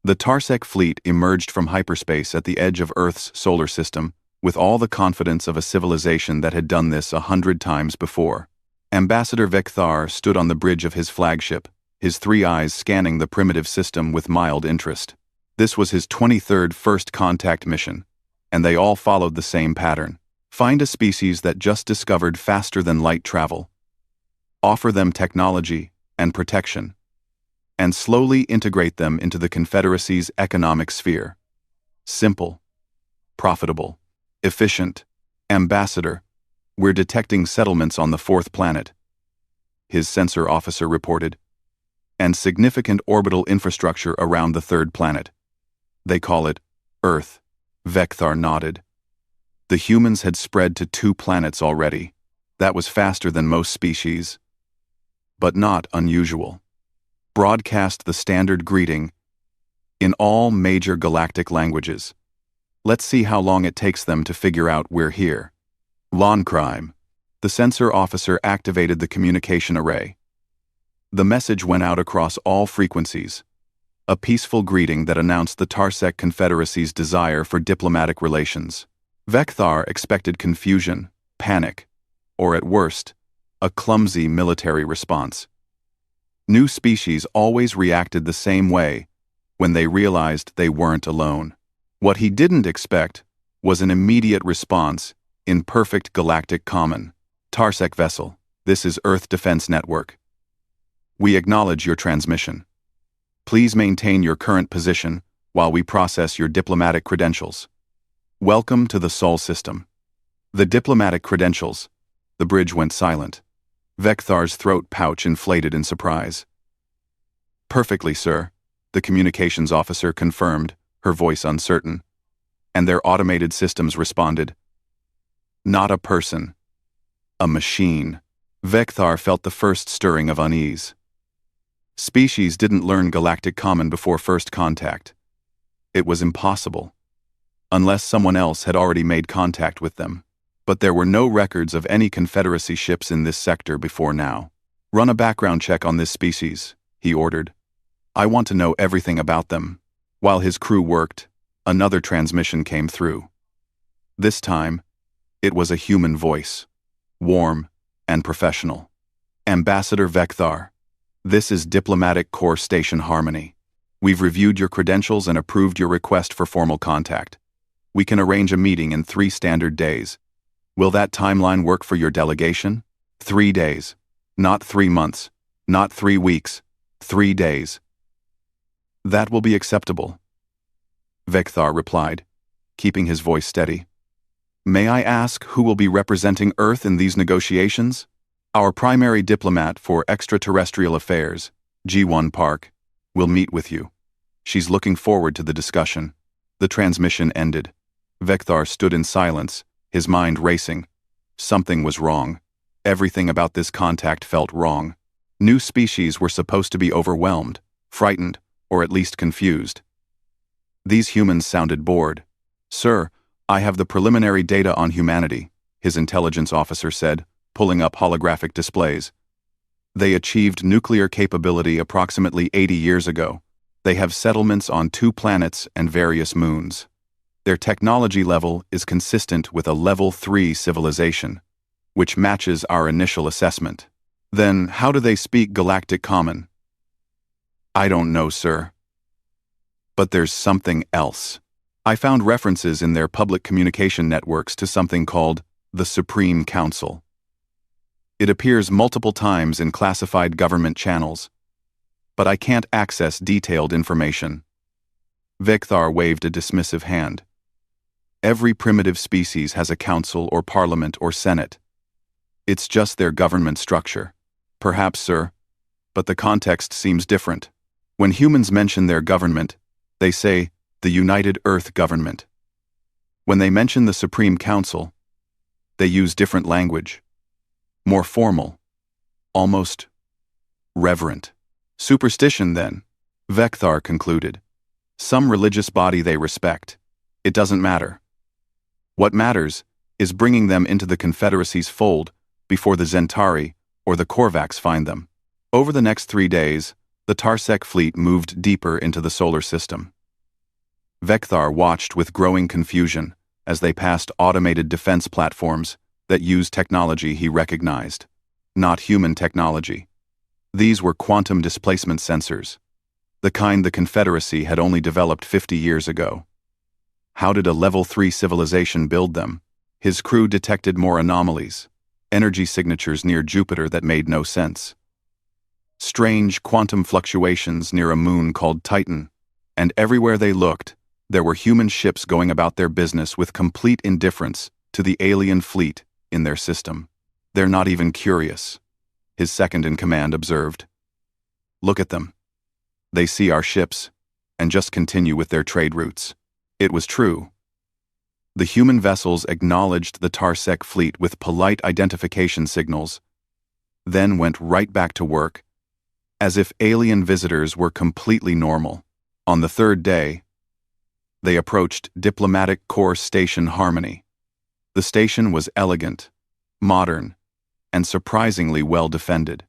The Tarsec fleet emerged from hyperspace at the edge of Earth's solar system, with all the confidence of a civilization that had done this 100 times before. Ambassador Vekthar stood on the bridge of his flagship, his three eyes scanning the primitive system with mild interest. This was his 23rd first contact mission, and they all followed the same pattern. Find a species that just discovered faster than light travel. Offer them technology and protection, and slowly integrate them into the Confederacy's economic sphere. Simple, profitable, efficient. Ambassador, we're detecting settlements on the fourth planet, his sensor officer reported, and significant orbital infrastructure around the third planet. They call it Earth. Vekthar nodded. The humans had spread to 2 planets already. That was faster than most species, but not unusual. Broadcast the standard greeting in all major galactic languages. Let's see how long it takes them to figure out we're here. Lawn crime. The sensor officer activated the communication array. The message went out across all frequencies. A peaceful greeting that announced the Tarsec Confederacy's desire for diplomatic relations. Vekthar expected confusion, panic, or at worst, a clumsy military response. New species always reacted the same way when they realized they weren't alone. What he didn't expect was an immediate response in perfect galactic common. Tarsec vessel, this is Earth Defense Network. We acknowledge your transmission. Please maintain your current position while we process your diplomatic credentials. Welcome to the Sol system. The diplomatic credentials. The bridge went silent. Vekthar's throat pouch inflated in surprise. Perfectly, sir, the communications officer confirmed, her voice uncertain. And their automated systems responded. Not a person. A machine. Vekthar felt the first stirring of unease. Species didn't learn galactic common before first contact. It was impossible, unless someone else had already made contact with them. But there were no records of any Confederacy ships in this sector before now. Run a background check on this species, he ordered. I want to know everything about them. While his crew worked, another transmission came through. This time, it was a human voice, warm and professional. Ambassador Vekthar, this is Diplomatic Corps Station Harmony. We've reviewed your credentials and approved your request for formal contact. We can arrange a meeting in 3 standard days. Will that timeline work for your delegation? 3 days. Not 3 months. Not 3 weeks. 3 days. That will be acceptable, Vekthar replied, keeping his voice steady. May I ask who will be representing Earth in these negotiations? Our primary diplomat for extraterrestrial affairs, G1 Park, will meet with you. She's looking forward to the discussion. The transmission ended. Vekthar stood in silence, his mind racing. Something was wrong. Everything about this contact felt wrong. New species were supposed to be overwhelmed, frightened, or at least confused. These humans sounded bored. Sir, I have the preliminary data on humanity, his intelligence officer said, pulling up holographic displays. They achieved nuclear capability approximately 80 years ago. They have settlements on 2 planets and various moons. Their technology level is consistent with a level 3 civilization, which matches our initial assessment. Then, how do they speak Galactic Common? I don't know, sir. But there's something else. I found references in their public communication networks to something called the Supreme Council. It appears multiple times in classified government channels, but I can't access detailed information. Vekthar waved a dismissive hand. Every primitive species has a council or parliament or senate. It's just their government structure. Perhaps, sir, but the context seems different. When humans mention their government, they say the United Earth Government. When they mention the Supreme Council, they use different language. More formal, almost reverent. Superstition, then, Vekthar concluded. Some religious body they respect. It doesn't matter. What matters is bringing them into the Confederacy's fold before the Zentari or the Korvax find them. Over the next 3 days, the Tarsec fleet moved deeper into the solar system. Vecthar watched with growing confusion as they passed automated defense platforms that used technology he recognized. Not human technology. These were quantum displacement sensors, the kind the Confederacy had only developed 50 years ago. How did a Level 3 civilization build them? His crew detected more anomalies, energy signatures near Jupiter that made no sense. Strange quantum fluctuations near a moon called Titan, and everywhere they looked, there were human ships going about their business with complete indifference to the alien fleet in their system. They're not even curious, his second-in-command observed. Look at them. They see our ships, and just continue with their trade routes. It was true. The human vessels acknowledged the Tarsec fleet with polite identification signals, then went right back to work, as if alien visitors were completely normal. On the third day, they approached Diplomatic Corps Station Harmony. The station was elegant, modern, and surprisingly well defended.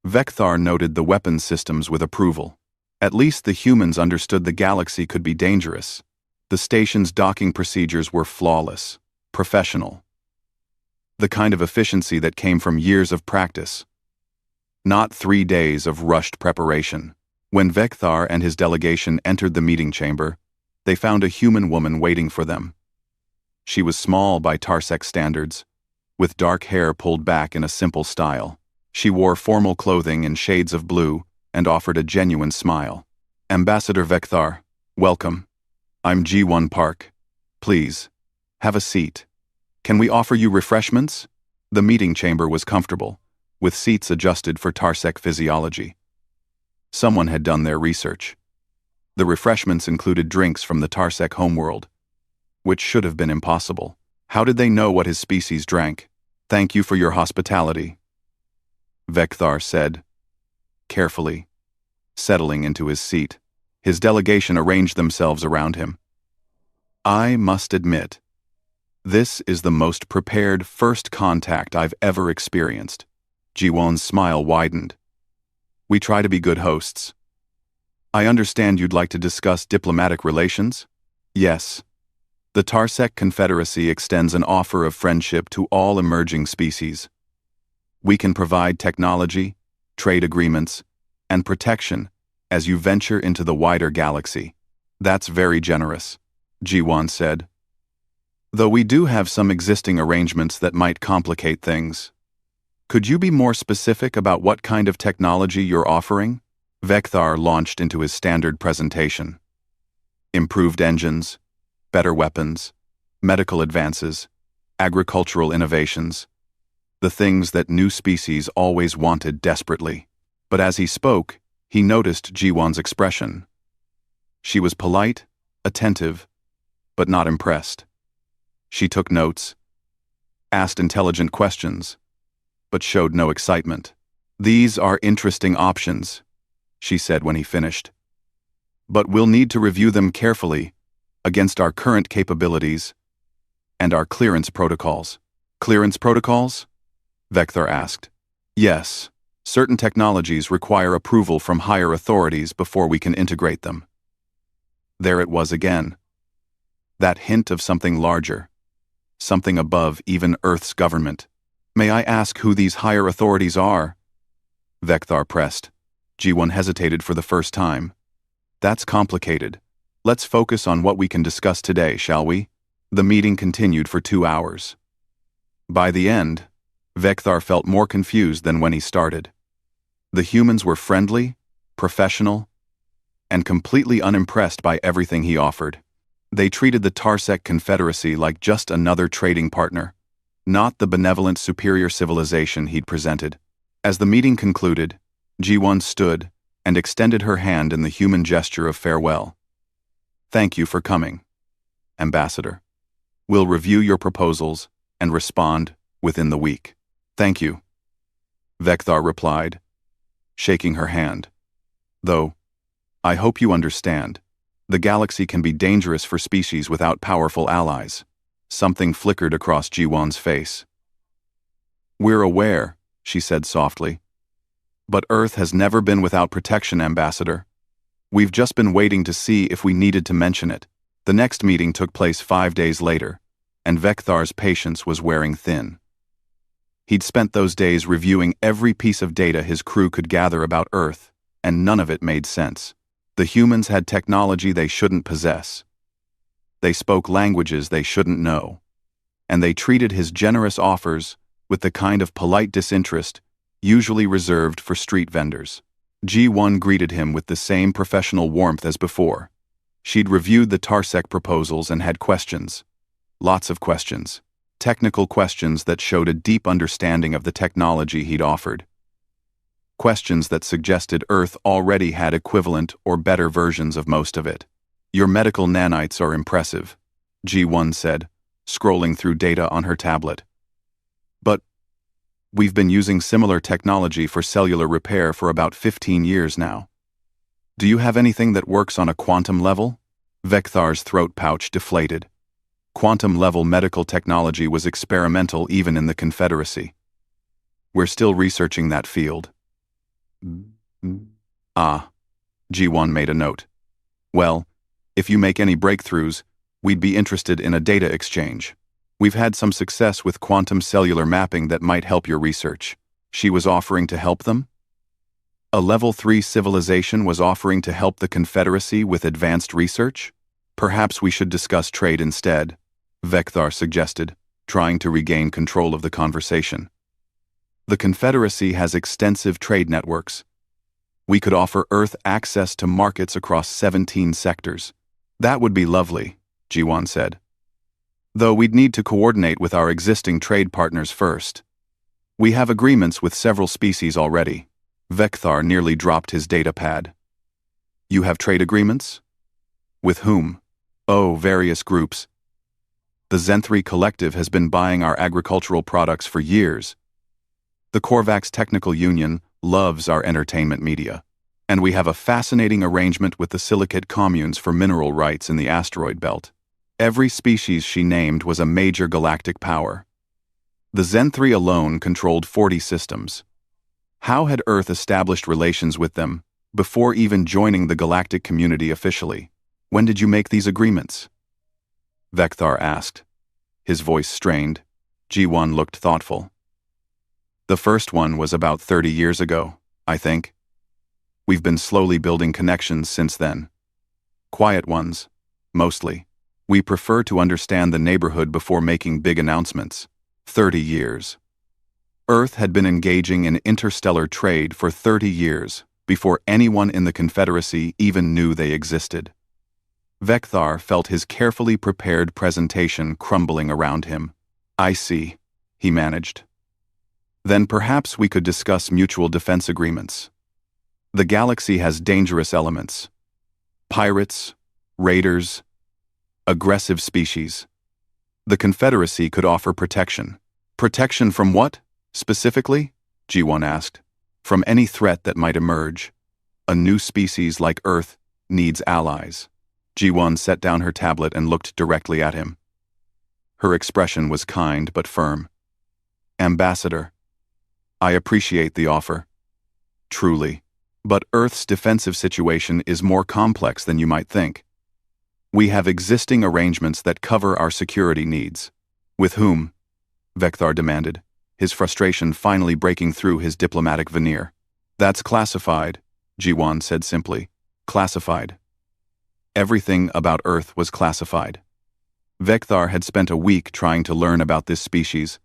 Vecthar noted the weapons systems with approval. At least the humans understood the galaxy could be dangerous. The station's docking procedures were flawless, professional. The kind of efficiency that came from years of practice. Not 3 days of rushed preparation. When Vecthar and his delegation entered the meeting chamber, they found a human woman waiting for them. She was small by Tarsec standards, with dark hair pulled back in a simple style. She wore formal clothing in shades of blue and offered a genuine smile. Ambassador Vecthar, welcome. I'm G1 Park. Please, have a seat. Can we offer you refreshments? The meeting chamber was comfortable, with seats adjusted for Tarsec physiology. Someone had done their research. The refreshments included drinks from the Tarsec homeworld, which should have been impossible. How did they know what his species drank? Thank you for your hospitality, Vecthar said, carefully, settling into his seat. His delegation arranged themselves around him. I must admit, this is the most prepared first contact I've ever experienced. Jiwon's smile widened. We try to be good hosts. I understand you'd like to discuss diplomatic relations? Yes. The Tarsec Confederacy extends an offer of friendship to all emerging species. We can provide technology, trade agreements, and protection as you venture into the wider galaxy. That's very generous, Jiwon said. Though we do have some existing arrangements that might complicate things. Could you be more specific about what kind of technology you're offering? Vecthar launched into his standard presentation. Improved engines, better weapons, medical advances, agricultural innovations, the things that new species always wanted desperately. But as he spoke, he noticed Jiwon's expression. She was polite, attentive, but not impressed. She took notes, asked intelligent questions, but showed no excitement. These are interesting options, she said when he finished. But we'll need to review them carefully against our current capabilities and our clearance protocols. Clearance protocols? Vecthar asked. Yes, certain technologies require approval from higher authorities before we can integrate them. There it was again. That hint of something larger, something above even Earth's government. May I ask who these higher authorities are? Vecthar pressed. G1 hesitated for the first time. That's complicated. Let's focus on what we can discuss today, shall we? The meeting continued for 2 hours. By the end, Vecthar felt more confused than when he started. The humans were friendly, professional, and completely unimpressed by everything he offered. They treated the Tarsec Confederacy like just another trading partner, not the benevolent superior civilization he'd presented. As the meeting concluded, G1 stood and extended her hand in the human gesture of farewell. Thank you for coming, Ambassador. We'll review your proposals and respond within the week. Thank you, Vecthar replied, shaking her hand. Though, I hope you understand, the galaxy can be dangerous for species without powerful allies. Something flickered across Jiwon's face. We're aware, she said softly. But Earth has never been without protection, Ambassador. We've just been waiting to see if we needed to mention it. The next meeting took place 5 days later, and Vekthar's patience was wearing thin. He'd spent those days reviewing every piece of data his crew could gather about Earth, and none of it made sense. The humans had technology they shouldn't possess. They spoke languages they shouldn't know. And they treated his generous offers with the kind of polite disinterest usually reserved for street vendors. G1 greeted him with the same professional warmth as before. She'd reviewed the Tarsec proposals and had questions. Lots of questions. Technical questions that showed a deep understanding of the technology he'd offered. Questions that suggested Earth already had equivalent or better versions of most of it. Your medical nanites are impressive, G1 said, scrolling through data on her tablet. But we've been using similar technology for cellular repair for about 15 years now. Do you have anything that works on a quantum level? Vekthar's throat pouch deflated. Quantum-level medical technology was experimental even in the Confederacy. We're still researching that field. Ah, G1 made a note. Well, if you make any breakthroughs, we'd be interested in a data exchange. We've had some success with quantum cellular mapping that might help your research. She was offering to help them? A Level 3 civilization was offering to help the Confederacy with advanced research? Perhaps we should discuss trade instead, Vekthar suggested, trying to regain control of the conversation. The Confederacy has extensive trade networks. We could offer Earth access to markets across 17 sectors. That would be lovely, G1 said. Though we'd need to coordinate with our existing trade partners first. We have agreements with several species already. Vekthar nearly dropped his data pad. You have trade agreements? With whom? Oh, various groups. The Zenthri Collective has been buying our agricultural products for years. The Korvax Technical Union loves our entertainment media. And we have a fascinating arrangement with the Silicate Communes for mineral rights in the asteroid belt. Every species she named was a major galactic power. The Zenthri alone controlled 40 systems. How had Earth established relations with them before even joining the galactic community officially? When did you make these agreements? Vekthar asked. His voice strained. G1 looked thoughtful. The first one was about 30 years ago, I think. We've been slowly building connections since then. Quiet ones, mostly. We prefer to understand the neighborhood before making big announcements. 30 years. Earth had been engaging in interstellar trade for 30 years before anyone in the Confederacy even knew they existed. Vekthar felt his carefully prepared presentation crumbling around him. I see, he managed. Then perhaps we could discuss mutual defense agreements. The galaxy has dangerous elements. Pirates, raiders, aggressive species. The Confederacy could offer protection. Protection from what, specifically? G1 asked. From any threat that might emerge. A new species like Earth needs allies. G1 set down her tablet and looked directly at him. Her expression was kind but firm. Ambassador, I appreciate the offer. Truly. But Earth's defensive situation is more complex than you might think. We have existing arrangements that cover our security needs. With whom? Vekthar demanded, his frustration finally breaking through his diplomatic veneer. That's classified, G1 said simply. Classified. Everything about Earth was classified. Vekthar had spent a week trying to learn about this species,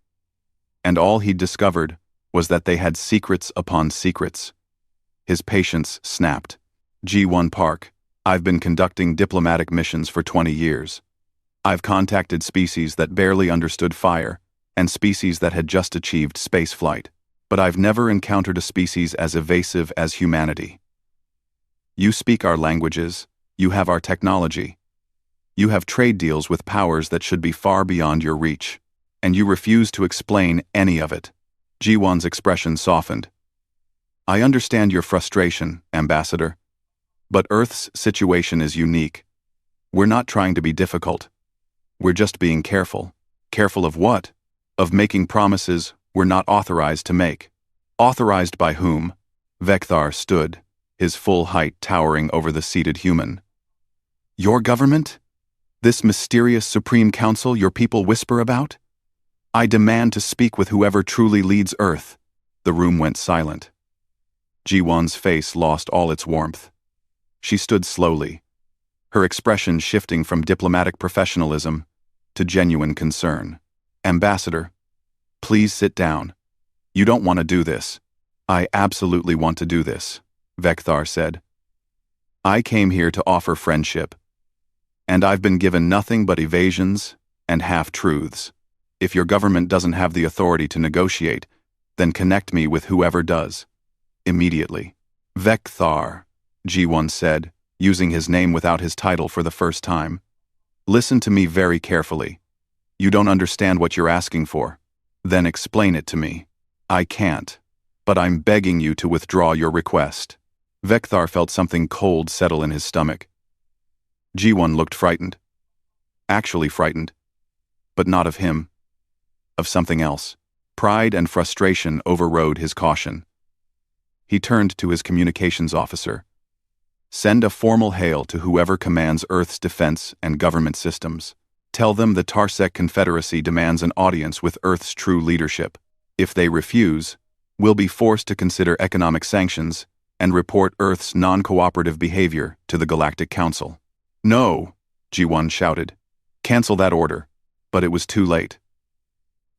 and all he'd discovered was that they had secrets upon secrets. His patience snapped. G1 Park, I've been conducting diplomatic missions for 20 years. I've contacted species that barely understood fire, and species that had just achieved spaceflight, but I've never encountered a species as evasive as humanity. You speak our languages, you have our technology. You have trade deals with powers that should be far beyond your reach, and you refuse to explain any of it. G1's expression softened. I understand your frustration, Ambassador, but Earth's situation is unique. We're not trying to be difficult. We're just being careful. Careful of what? Of making promises we're not authorized to make. Authorized by whom? Vekthar stood, his full height towering over the seated human. Your government? This mysterious Supreme Council your people whisper about? I demand to speak with whoever truly leads Earth. The room went silent. Ji-won's face lost all its warmth. She stood slowly, her expression shifting from diplomatic professionalism to genuine concern. Ambassador, please sit down. You don't want to do this. I absolutely want to do this, Vekthar said. I came here to offer friendship, and I've been given nothing but evasions and half-truths. If your government doesn't have the authority to negotiate, then connect me with whoever does. Immediately. Vekthar, Ji-won said, using his name without his title for the first time. Listen to me very carefully. You don't understand what you're asking for. Then explain it to me. I can't, but I'm begging you to withdraw your request. Vekthar felt something cold settle in his stomach. Ji-won looked frightened. Actually frightened. But not of him. Of something else. Pride and frustration overrode his caution. He turned to his communications officer. Send a formal hail to whoever commands Earth's defense and government systems. Tell them the Tarsec Confederacy demands an audience with Earth's true leadership. If they refuse, we'll be forced to consider economic sanctions and report Earth's non-cooperative behavior to the Galactic Council. No, Ji-won shouted. Cancel that order. But it was too late.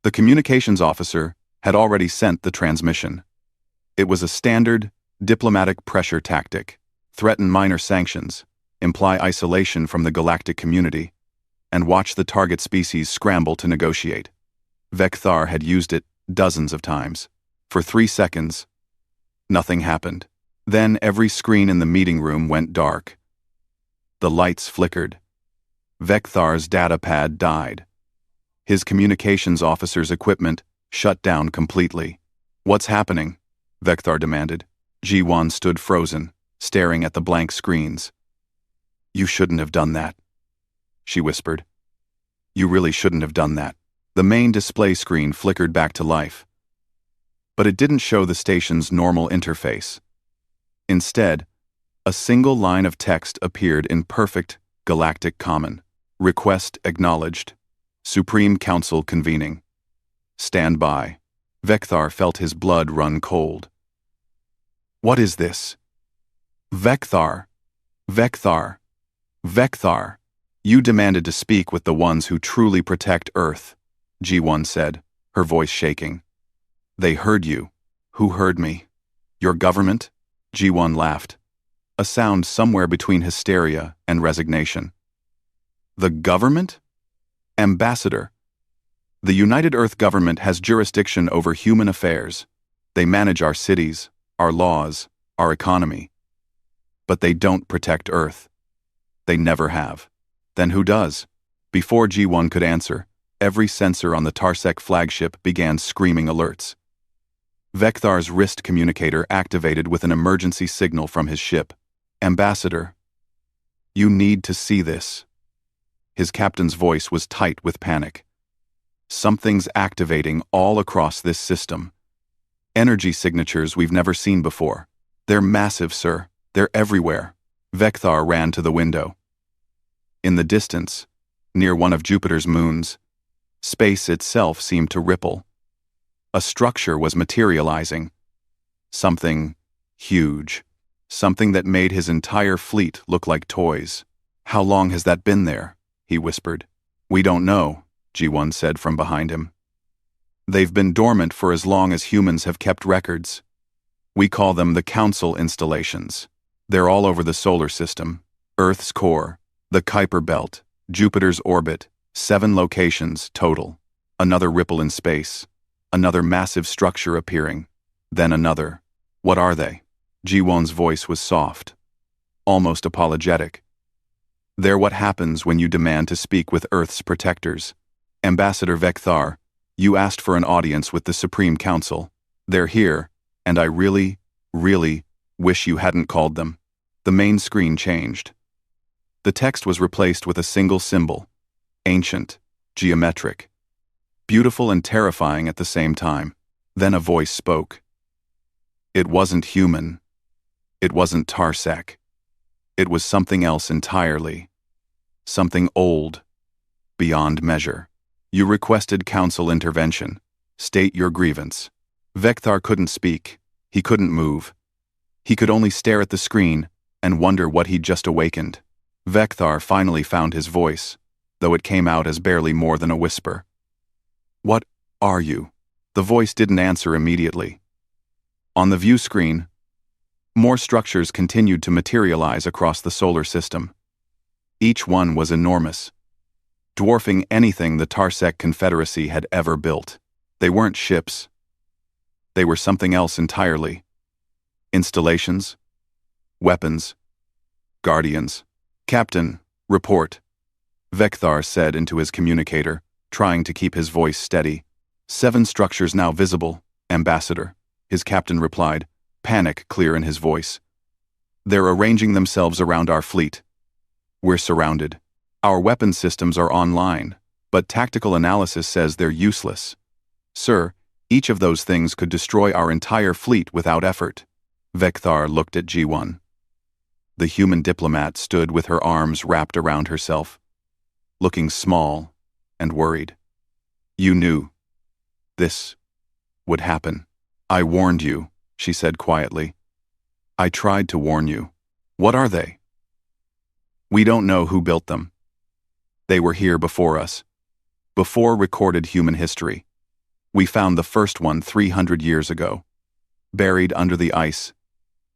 The communications officer had already sent the transmission. It was a standard, diplomatic pressure tactic. Threaten minor sanctions, imply isolation from the galactic community, and watch the target species scramble to negotiate. Vekthar had used it dozens of times. For 3 seconds, nothing happened. Then every screen in the meeting room went dark. The lights flickered. Vekthar's data pad died. His communications officer's equipment shut down completely. What's happening? Vekthar demanded. Ji-won stood frozen, staring at the blank screens. You shouldn't have done that, she whispered. You really shouldn't have done that. The main display screen flickered back to life. But it didn't show the station's normal interface. Instead, a single line of text appeared in perfect galactic common. Request acknowledged. Supreme Council convening. Stand by. Vekthar felt his blood run cold. What is this? Vekthar. Vekthar. Vekthar. You demanded to speak with the ones who truly protect Earth, Ji-won said, her voice shaking. They heard you. Who heard me? Your government? Ji-won laughed, a sound somewhere between hysteria and resignation. The government? Ambassador. The United Earth government has jurisdiction over human affairs. They manage our cities, our laws, our economy. But they don't protect Earth. They never have. Then who does? Before Ji-won could answer, every sensor on the Tarsec flagship began screaming alerts. Vekthar's wrist communicator activated with an emergency signal from his ship. Ambassador, you need to see this. His captain's voice was tight with panic. Something's activating all across this system. Energy signatures we've never seen before. They're massive, sir. They're everywhere. Vekthar ran to the window. In the distance, near one of Jupiter's moons, space itself seemed to ripple. A structure was materializing. Something huge. Something that made his entire fleet look like toys. How long has that been there? He whispered. We don't know, Ji-won said from behind him. They've been dormant for as long as humans have kept records. We call them the Council installations. They're all over the solar system. Earth's core, the Kuiper belt, Jupiter's orbit, 7 locations total. Another ripple in space. Another massive structure appearing. Then another. What are they? Ji-won's voice was soft, almost apologetic. They're what happens when you demand to speak with Earth's protectors. Ambassador Vekthar, you asked for an audience with the Supreme Council. They're here, and I really, really wish you hadn't called them. The main screen changed. The text was replaced with a single symbol. Ancient, geometric. Beautiful and terrifying at the same time. Then a voice spoke. It wasn't human. It wasn't Tarsec. It was something else entirely. something old, beyond measure. You requested council intervention. State your grievance. Vekthar couldn't speak. He couldn't move. He could only stare at the screen and wonder what he'd just awakened. Vekthar finally found his voice, though it came out as barely more than a whisper. What are you? The voice didn't answer immediately. On the view screen, more structures continued to materialize across the solar system. Each one was enormous, dwarfing anything the Tarsec Confederacy had ever built. They weren't ships. They were something else entirely. Installations, weapons, guardians. Captain, report, Vekthar said into his communicator, trying to keep his voice steady. 7 structures now visible, Ambassador, his captain replied, panic clear in his voice. They're arranging themselves around our fleet. We're surrounded. Our weapon systems are online, but tactical analysis says they're useless. Sir, each of those things could destroy our entire fleet without effort. Vekthar looked at G1. The human diplomat stood with her arms wrapped around herself, looking small and worried. You knew this would happen. I warned you, she said quietly. I tried to warn you. What are they? We don't know who built them. They were here before us, before recorded human history. We found the first one 300 years ago, buried under the ice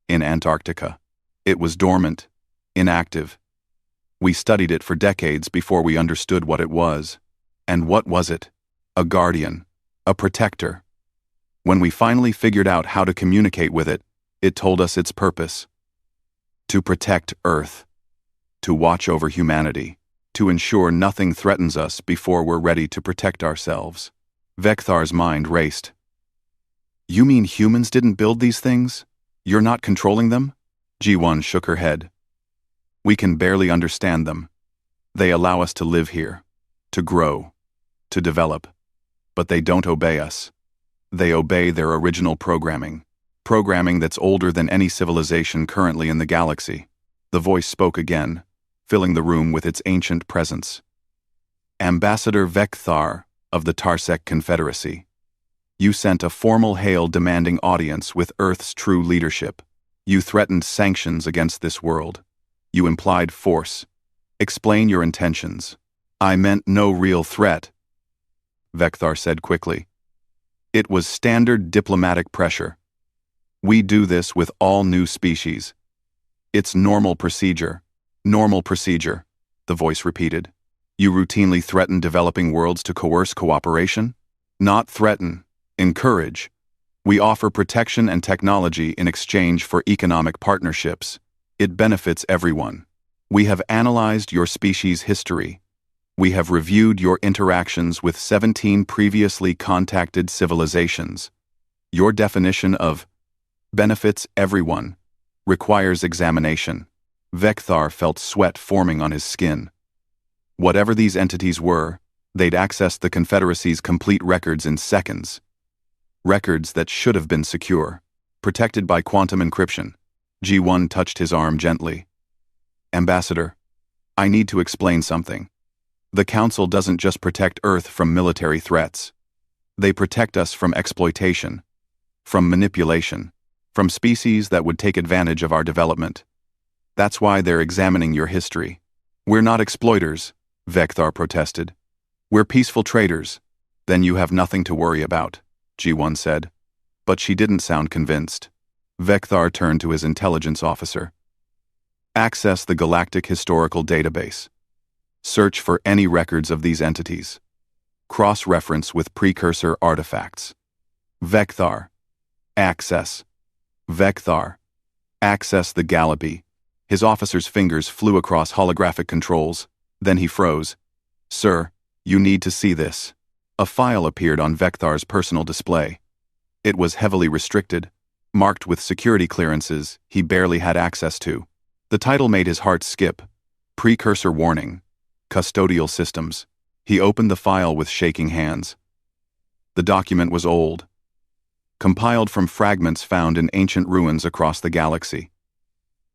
in Antarctica. It was dormant, inactive. We studied it for decades before we understood what it was. And what was it? A guardian, a protector. When we finally figured out how to communicate with it, it told us its purpose. To protect Earth, to watch over humanity, to ensure nothing threatens us before we're ready to protect ourselves. Vekthar's mind raced. You mean humans didn't build these things? You're not controlling them? G1 shook her head. We can barely understand them. They allow us to live here, to grow, to develop. But they don't obey us. They obey their original programming that's older than any civilization currently in the galaxy. The voice spoke again, filling the room with its ancient presence. Ambassador Vekthar of the Tarsec Confederacy. You sent a formal hail demanding audience with Earth's true leadership. You threatened sanctions against this world. You implied force. Explain your intentions. I meant no real threat, Vekthar said quickly. It was standard diplomatic pressure. We do this with all new species. It's normal procedure, the voice repeated. You routinely threaten developing worlds to coerce cooperation? Not threaten, encourage. We offer protection and technology in exchange for economic partnerships. It benefits everyone. We have analyzed your species' history. We have reviewed your interactions with 17 previously contacted civilizations. Your definition of benefits everyone requires examination. Vekthar felt sweat forming on his skin. Whatever these entities were, they'd accessed the Confederacy's complete records in seconds. Records that should have been secure, protected by quantum encryption. G1 touched his arm gently. Ambassador, I need to explain something. The Council doesn't just protect Earth from military threats. They protect us from exploitation, from manipulation, from species that would take advantage of our development. That's why they're examining your history. We're not exploiters, Vekthar protested. We're peaceful traders. Then you have nothing to worry about, G1 said. But she didn't sound convinced. Vekthar turned to his intelligence officer. Access the Galactic Historical Database. Search for any records of these entities. Cross-reference with precursor artifacts. Vekthar. Access. Vekthar. Access the Galaby. His officer's fingers flew across holographic controls. Then he froze. Sir, you need to see this. A file appeared on Vekthar's personal display. It was heavily restricted, marked with security clearances he barely had access to. The title made his heart skip. Precursor Warning. Custodial Systems. He opened the file with shaking hands. The document was old, compiled from fragments found in ancient ruins across the galaxy.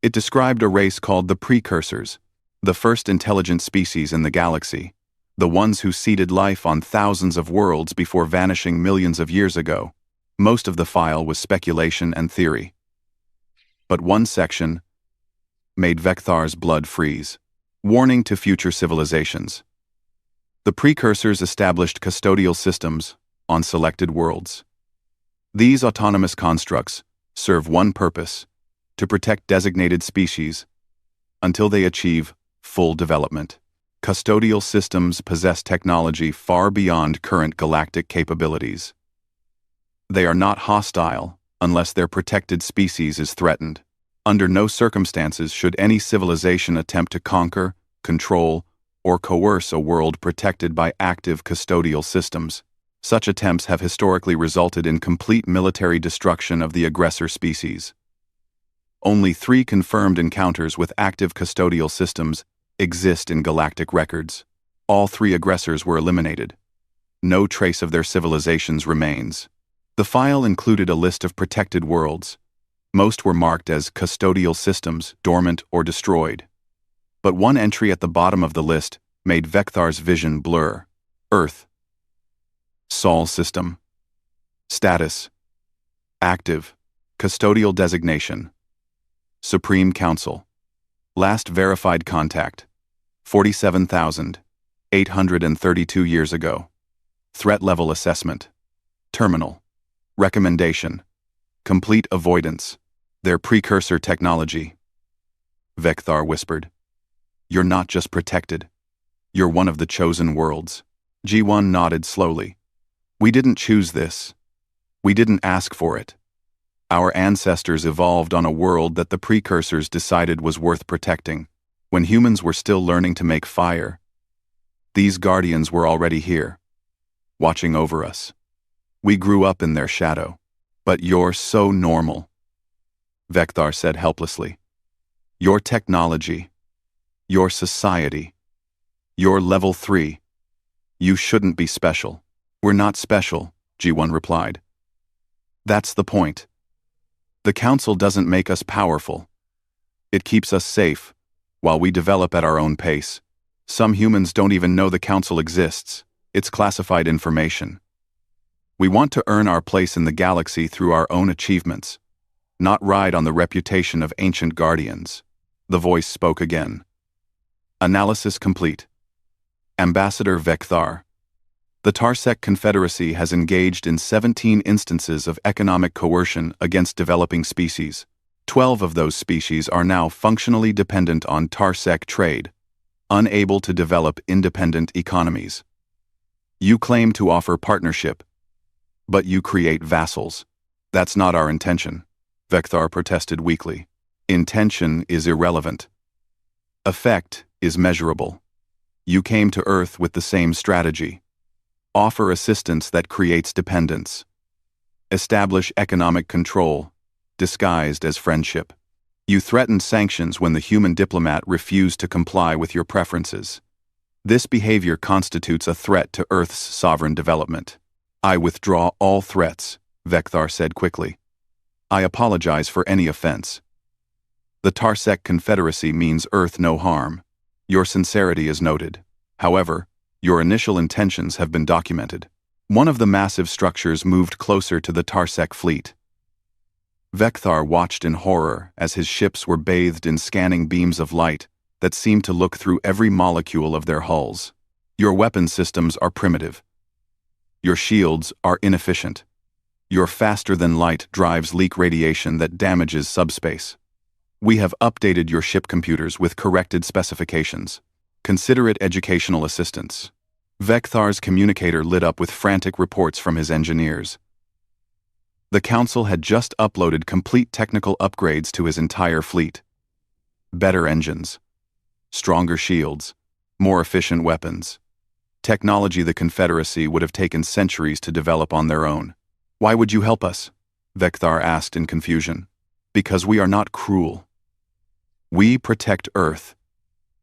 It described a race called the Precursors, The first intelligent species in the galaxy, the ones who seeded life on thousands of worlds before vanishing millions of years ago. Most of the file was speculation and theory. But one section made Vekthar's blood freeze. Warning to future civilizations. The precursors established custodial systems on selected worlds. These autonomous constructs serve one purpose: to protect designated species until they achieve full development. Custodial systems possess technology far beyond current galactic capabilities. They are not hostile unless their protected species is threatened. Under no circumstances should any civilization attempt to conquer, control, or coerce a world protected by active custodial systems. Such attempts have historically resulted in complete military destruction of the aggressor species. Only 3 confirmed encounters with active custodial systems exist in galactic records. All 3 aggressors were eliminated. No trace of their civilizations remains. The file included a list of protected worlds. Most were marked as custodial systems, dormant or destroyed. But one entry at the bottom of the list made Vekthar's vision blur. Earth. Sol system. Status. Active. Custodial designation. Supreme Council. Last verified contact. 47,832 years ago. Threat level assessment. Terminal. Recommendation. Complete avoidance. Their precursor technology. Vekthar whispered. You're not just protected. You're one of the chosen worlds. G1 nodded slowly. We didn't choose this. We didn't ask for it. Our ancestors evolved on a world that the precursors decided was worth protecting. When humans were still learning to make fire, these guardians were already here, watching over us. We grew up in their shadow. But you're so normal, Vekthar said helplessly. Your technology, your society, your level 3. You shouldn't be special. We're not special, G1 replied. That's the point. The Council doesn't make us powerful. It keeps us safe, while we develop at our own pace. Some humans don't even know the Council exists. It's classified information. We want to earn our place in the galaxy through our own achievements, not ride on the reputation of ancient guardians. The voice spoke again. Analysis complete. Ambassador Vekthar. The Tarsec Confederacy has engaged in 17 instances of economic coercion against developing species. 12 of those species are now functionally dependent on Tarsec trade, unable to develop independent economies. You claim to offer partnership, but you create vassals. That's not our intention, Vekthar protested weakly. Intention is irrelevant. Effect is measurable. You came to Earth with the same strategy. Offer assistance that creates dependence. Establish economic control, disguised as friendship. You threatened sanctions when the human diplomat refused to comply with your preferences. This behavior constitutes a threat to Earth's sovereign development. I withdraw all threats, Vekthar said quickly. I apologize for any offense. The Tarsec Confederacy means Earth no harm. Your sincerity is noted. However, your initial intentions have been documented. One of the massive structures moved closer to the Tarsec fleet. Vekthar watched in horror as his ships were bathed in scanning beams of light that seemed to look through every molecule of their hulls. Your weapon systems are primitive. Your shields are inefficient. Your faster-than-light drives leak radiation that damages subspace. We have updated your ship computers with corrected specifications. Consider it educational assistance. Vekthar's communicator lit up with frantic reports from his engineers. The Council had just uploaded complete technical upgrades to his entire fleet. Better engines, stronger shields, more efficient weapons. Technology the Confederacy would have taken centuries to develop on their own. Why would you help us? Vekthar asked in confusion. Because we are not cruel. We protect Earth.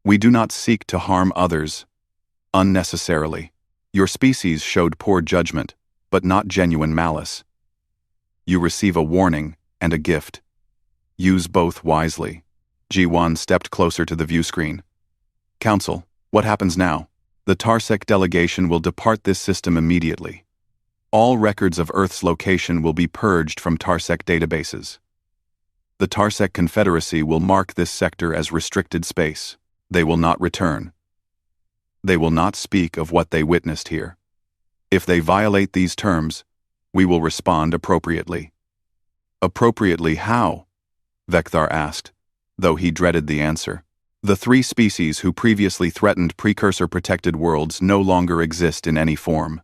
We do not seek to harm others unnecessarily. Your species showed poor judgment, but not genuine malice. You receive a warning and a gift. Use both wisely. G1 stepped closer to the view screen. Council, what happens now? The Tarsec delegation will depart this system immediately. All records of Earth's location will be purged from Tarsec databases. The Tarsec Confederacy will mark this sector as restricted space. They will not return. They will not speak of what they witnessed here. If they violate these terms, we will respond appropriately. Appropriately how? Vekthar asked, though he dreaded the answer. The three species who previously threatened precursor-protected worlds no longer exist in any form.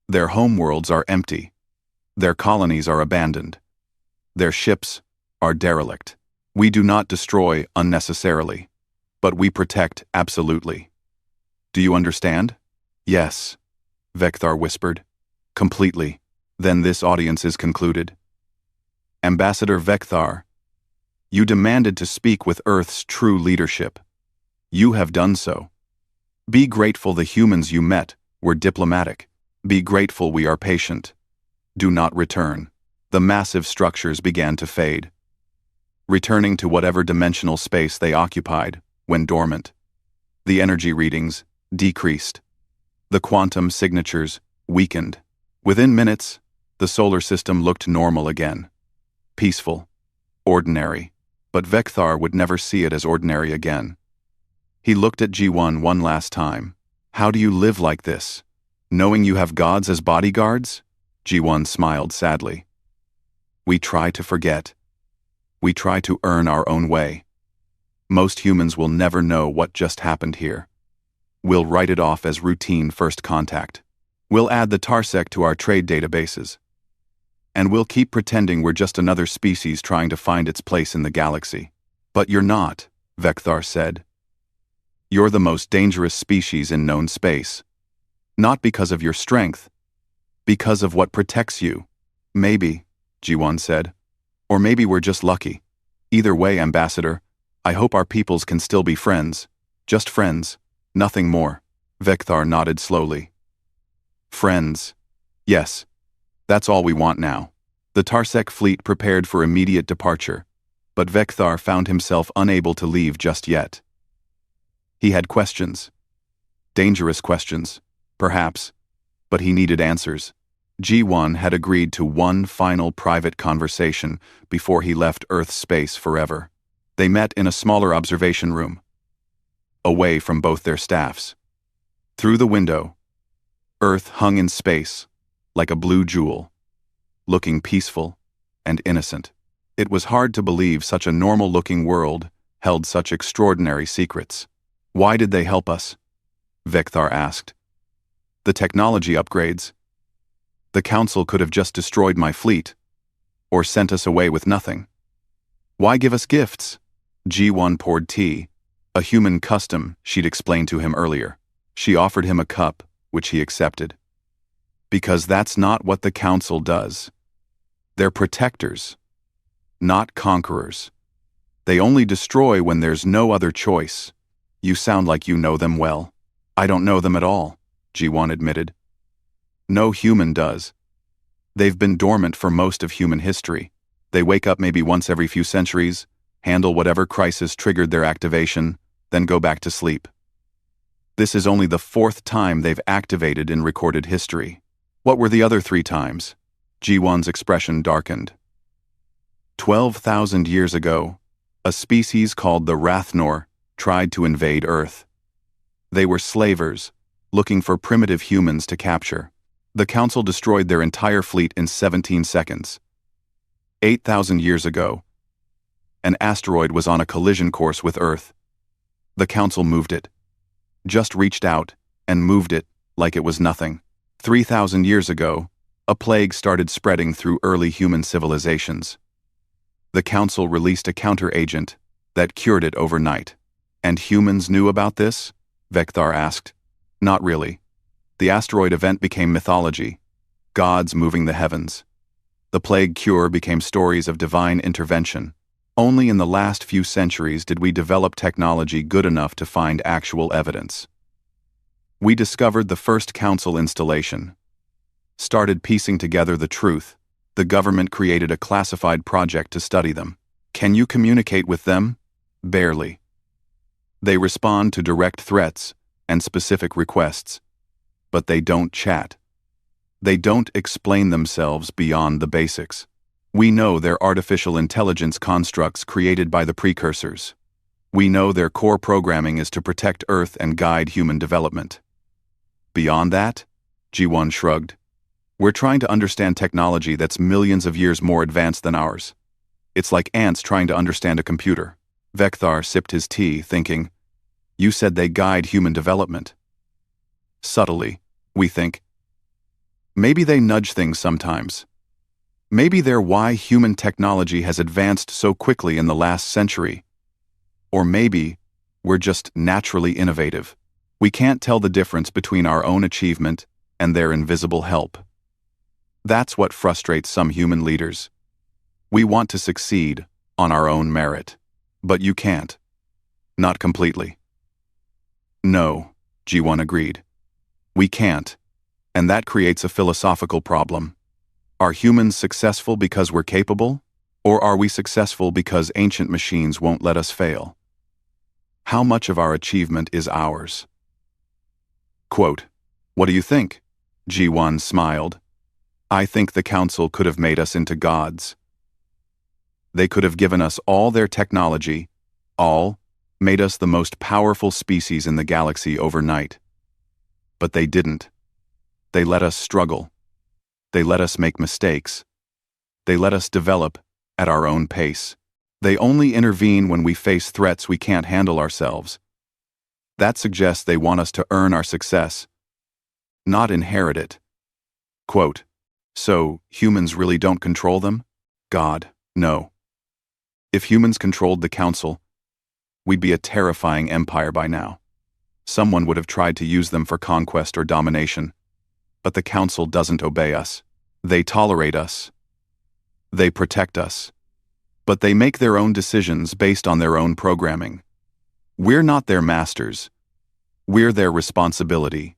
Their homeworlds are empty. Their colonies are abandoned. Their ships are derelict. We do not destroy unnecessarily, but we protect absolutely. Do you understand? Yes, Vekthar whispered. Completely. Then this audience is concluded. Ambassador Vekthar, you demanded to speak with Earth's true leadership. You have done so. Be grateful the humans you met were diplomatic. Be grateful we are patient. Do not return. The massive structures began to fade, returning to whatever dimensional space they occupied when dormant. The energy readings decreased. The quantum signatures weakened. Within minutes, the solar system looked normal again. Peaceful. Ordinary. But Vekthar would never see it as ordinary again. He looked at G1 one last time. How do you live like this? Knowing you have gods as bodyguards? G1 smiled sadly. We try to forget. We try to earn our own way. Most humans will never know what just happened here. We'll write it off as routine first contact. We'll add the Tarsec to our trade databases. And we'll keep pretending we're just another species trying to find its place in the galaxy. But you're not, Vekthar said. You're the most dangerous species in known space. Not because of your strength, because of what protects you. Maybe, G1 said. Or maybe we're just lucky. Either way, Ambassador, I hope our peoples can still be friends. Just friends, nothing more. Vekthar nodded slowly. Friends. Yes. That's all we want now. The Tarsec fleet prepared for immediate departure, but Vekthar found himself unable to leave just yet. He had questions. Dangerous questions, perhaps, but he needed answers. G1 had agreed to one final private conversation before he left Earth's space forever. They met in a smaller observation room, away from both their staffs. Through the window, Earth hung in space, like a blue jewel, looking peaceful and innocent. It was hard to believe such a normal-looking world held such extraordinary secrets. Why did they help us? Vekthar asked. The technology upgrades. The Council could have just destroyed my fleet, or sent us away with nothing. Why give us gifts? G1 poured tea, a human custom she'd explained to him earlier. She offered him a cup, which he accepted. Because that's not what the Council does. They're protectors, not conquerors. They only destroy when there's no other choice. You sound like you know them well. I don't know them at all, G1 admitted. No human does. They've been dormant for most of human history. They wake up maybe once every few centuries, handle whatever crisis triggered their activation, then go back to sleep. This is only the fourth time they've activated in recorded history. What were the other 3 times? G1's expression darkened. 12,000 years ago, a species called the Rathnor tried to invade Earth. They were slavers, looking for primitive humans to capture. The Council destroyed their entire fleet in 17 seconds. 8,000 years ago, an asteroid was on a collision course with Earth. The Council moved it. Just reached out and moved it like it was nothing. 3,000 years ago, a plague started spreading through early human civilizations. The Council released a counter-agent that cured it overnight. And humans knew about this? Vekthar asked. Not really. The asteroid event became mythology, gods moving the heavens. The plague cure became stories of divine intervention. Only in the last few centuries did we develop technology good enough to find actual evidence. We discovered the first Council installation, started piecing together the truth. The government created a classified project to study them. Can you communicate with them? Barely. They respond to direct threats and specific requests, but they don't chat. They don't explain themselves beyond the basics. We know they're artificial intelligence constructs created by the precursors. We know their core programming is to protect Earth and guide human development. Beyond that, G1 shrugged. We're trying to understand technology that's millions of years more advanced than ours. It's like ants trying to understand a computer. Vekthar sipped his tea, thinking, "You said they guide human development." Subtly, we think. Maybe they nudge things sometimes. Maybe they're why human technology has advanced so quickly in the last century. Or maybe we're just naturally innovative. We can't tell the difference between our own achievement and their invisible help. That's what frustrates some human leaders. We want to succeed on our own merit. But you can't. Not completely. No, G1 agreed. We can't. And that creates a philosophical problem. Are humans successful because we're capable? Or are we successful because ancient machines won't let us fail? How much of our achievement is ours? Quote, "What do you think?" G1 smiled. "I think the Council could have made us into gods. They could have given us all their technology, made us the most powerful species in the galaxy overnight. But they didn't. They let us struggle. They let us make mistakes. They let us develop at our own pace. They only intervene when we face threats we can't handle ourselves. That suggests they want us to earn our success, not inherit it." Quote, "So, humans really don't control them?" God, no. If humans controlled the Council, we'd be a terrifying empire by now. Someone would have tried to use them for conquest or domination. But the Council doesn't obey us. They tolerate us. They protect us. But they make their own decisions based on their own programming. We're not their masters. We're their responsibility.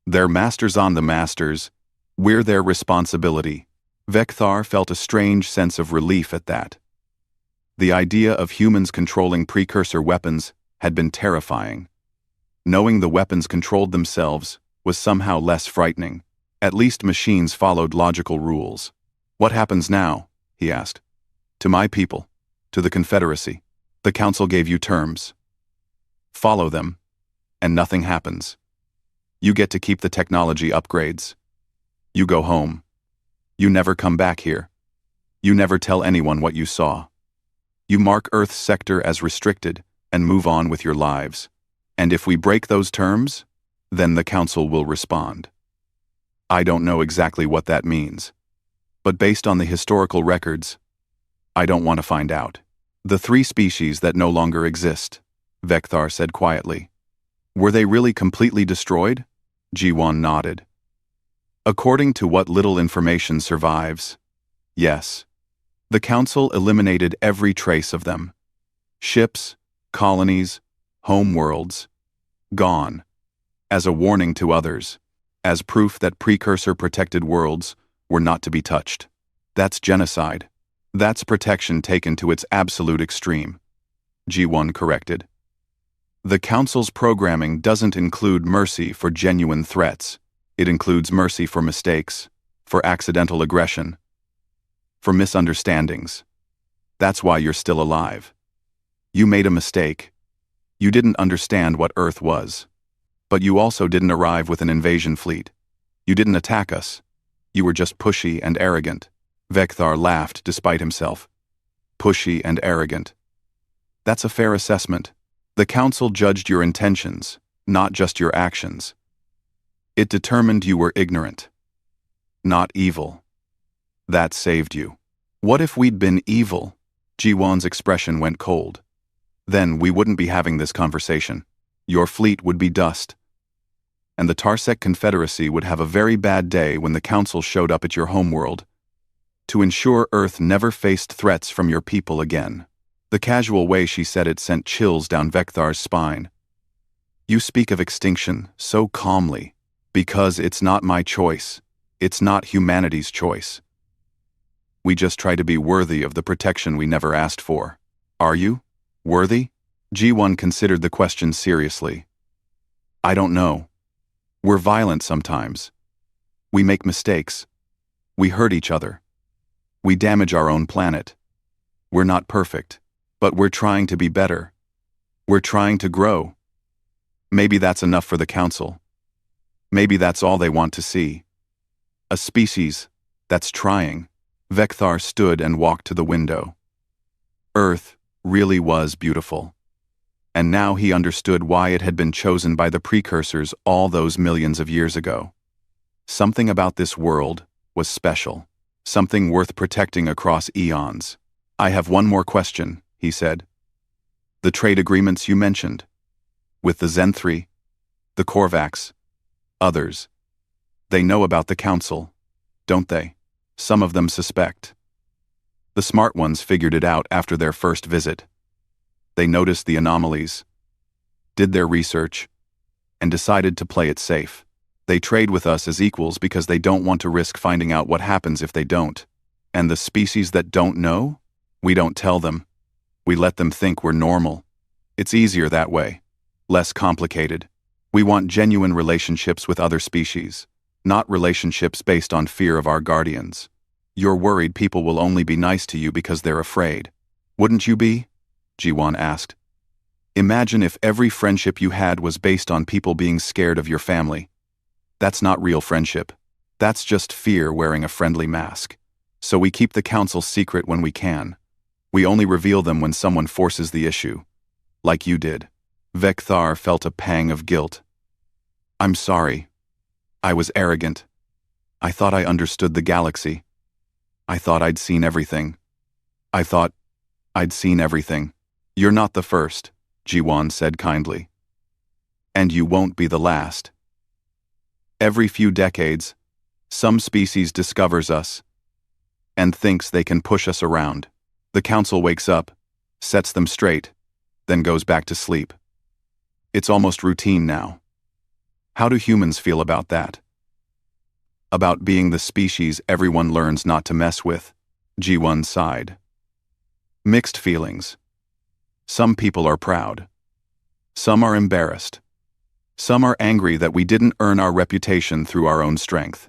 They're masters on the masters. We're their responsibility. Vekthar felt a strange sense of relief at that. The idea of humans controlling precursor weapons had been terrifying. Knowing the weapons controlled themselves was somehow less frightening. At least machines followed logical rules. "What happens now?" he asked. "To my people, to the Confederacy. The Council gave you terms. Follow them, and nothing happens. You get to keep the technology upgrades. You go home. You never come back here. You never tell anyone what you saw. You mark Earth's sector as restricted and move on with your lives. And if we break those terms, then the Council will respond." I don't know exactly what that means. But based on the historical records, I don't want to find out. "The three species that no longer exist," Vekthar said quietly. "Were they really completely destroyed?" G1 nodded. "According to what little information survives, yes. The Council eliminated every trace of them. Ships, colonies, homeworlds, gone. As a warning to others, as proof that precursor-protected worlds were not to be touched. That's genocide. That's protection taken to its absolute extreme," G1 corrected. "The Council's programming doesn't include mercy for genuine threats. It includes mercy for mistakes, for accidental aggression, for misunderstandings. That's why you're still alive. You made a mistake. You didn't understand what Earth was. But you also didn't arrive with an invasion fleet. You didn't attack us. You were just pushy and arrogant." Vekthar laughed despite himself. "Pushy and arrogant. That's a fair assessment. The Council judged your intentions, not just your actions. It determined you were ignorant, not evil. That saved you. What if we'd been evil?" Jiwon's expression went cold. "Then we wouldn't be having this conversation. Your fleet would be dust. And the Tarsec Confederacy would have a very bad day when the Council showed up at your homeworld to ensure Earth never faced threats from your people again." The casual way she said it sent chills down Vekthar's spine. "You speak of extinction so calmly, because it's not my choice. It's not humanity's choice. We just try to be worthy of the protection we never asked for. Are you? Worthy?" G1 considered the question seriously. I don't know. We're violent sometimes. We make mistakes. We hurt each other. We damage our own planet. We're not perfect, but we're trying to be better. We're trying to grow. Maybe that's enough for the Council. Maybe that's all they want to see. A species that's trying. Vekthar stood and walked to the window. Earth really was beautiful. And now he understood why it had been chosen by the precursors all those millions of years ago. Something about this world was special, something worth protecting across eons. I have one more question, he said. The trade agreements you mentioned, with the Zenthri, the Korvax, others, they know about the Council, don't they? Some of them suspect. The smart ones figured it out after their first visit. They noticed the anomalies, did their research, and decided to play it safe. They trade with us as equals because they don't want to risk finding out what happens if they don't. And the species that don't know? We don't tell them. We let them think we're normal. It's easier that way. Less complicated. We want genuine relationships with other species, not relationships based on fear of our guardians. You're worried people will only be nice to you because they're afraid. Wouldn't you be? G1 asked. Imagine if every friendship you had was based on people being scared of your family. That's not real friendship. That's just fear wearing a friendly mask. So we keep the Council secret when we can. We only reveal them when someone forces the issue. Like you did. Vekthar felt a pang of guilt. I'm sorry. I was arrogant. I thought I understood the galaxy. I thought I'd seen everything. I thought I'd seen everything. You're not the first, G1 said kindly. And you won't be the last. Every few decades, some species discovers us and thinks they can push us around. The Council wakes up, sets them straight, then goes back to sleep. It's almost routine now. How do humans feel about that? About being the species everyone learns not to mess with, G1 sighed. Mixed feelings. Some people are proud. Some are embarrassed. Some are angry that we didn't earn our reputation through our own strength.